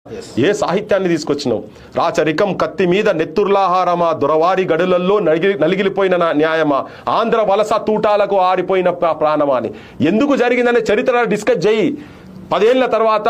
ఏ సాహిత్యాన్ని తీసుకొచ్చినావు? రాచరికం కత్తి మీద నెత్తుర్లాహారమా, దొరవారి గడులల్లో నలిగిలిపోయిన న్యాయమా, ఆంధ్ర వలస తూటాలకు ఆరిపోయిన ప్రాణమా అని ఎందుకు జరిగిందనే చరిత్ర డిస్కస్ చేయి. 10 ఏళ్ల తర్వాత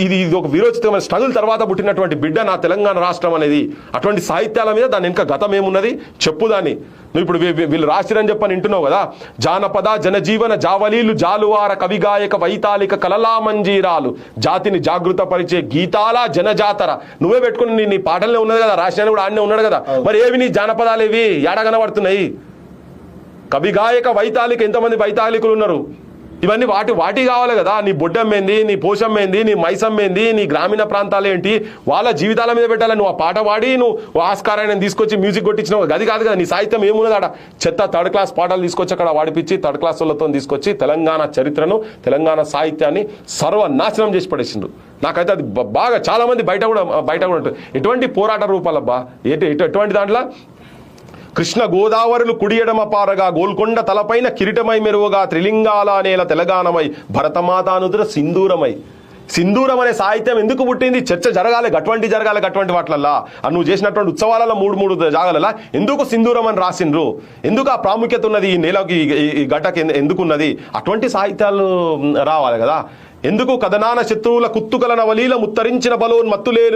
ఇది ఒక విరోచితమైన స్ట్రగుల్ తర్వాత పుట్టినటువంటి బిడ్డ నా తెలంగాణ రాష్ట్రం అనేది. అటువంటి సాహిత్యాల మీద దాని ఇంకా గతం ఏమున్నది చెప్పు దాన్ని. నువ్వు ఇప్పుడు వీళ్ళు రాసిరని చెప్పని వింటున్నావు కదా. జానపద జనజీవన జావలీలు జాలువార కవిగాయక వైతాళిక కలలా మంజీరాలు, జాతిని జాగృతపరిచే గీతాల జనజాతర. నువ్వే పెట్టుకుని నీ పాటలనే ఉన్నది కదా, రాసిన కూడా ఆడనే ఉన్నాడు కదా. మరి ఏవి నీ జానపదాలు ఏవి ఏడ కనబడుతున్నాయి? కవిగాయక వైతాళిక ఎంతమంది వైతాళికులు ఉన్నారు? ఇవన్నీ వాటి కావాలి కదా. నీ బొడ్డమ్మేంది, నీ పోషమ్మేంది, నీ మైసమ్మేంది, నీ గ్రామీణ ప్రాంతాలు ఏంటి, వాళ్ళ జీవితాల మీద పెట్టాలి. నువ్వు ఆ పాట పాడి నువ్వు ఆస్కారాన్ని తీసుకొచ్చి మ్యూజిక్ కొట్టించినావు, గది కాదు కదా. నీ సాహిత్యం ఏమున్నది ఆడ? చెత్త 3rd క్లాస్ పాటలు తీసుకొచ్చి అక్కడ వాడిపించి 3rd క్లాస్ వాళ్ళతో తీసుకొచ్చి తెలంగాణ చరిత్రను, తెలంగాణ సాహిత్యాన్ని సర్వనాశనం చేసి పడేసిండ్రు. నాకైతే అది బాగా చాలా మంది బయట కూడా ఉంటుంది. ఎటువంటి పోరాట రూపాలబ్బా, ఎటువంటి దాంట్లో కృష్ణ గోదావరులు కుడియడమ పారగా, గోల్కొండ తలపైన కిరీటమై మెరువగా, త్రిలింగాల నేల తెలంగాణమై, భరతమాతానుదుర సింధూరమై. సింధూరం అనే సాహిత్యం ఎందుకు పుట్టింది? చర్చ జరగాలి, అటువంటి వాటిలల్లా. నువ్వు చేసినటువంటి ఉత్సవాలలో 3 జాగాలలా ఎందుకు సింధూరం అని రాసిండ్రు? ఎందుకు ఆ ప్రాముఖ్యత ఉన్నది ఈ నేలకి, ఈ గడ్డకి ఎందుకున్నది? అటువంటి సాహిత్యాలు రావాలి కదా. ఎందుకు కథనాన శత్రువుల కుత్తుకల నవలీల ముత్తరించిన బలోన్మత్తులేలిన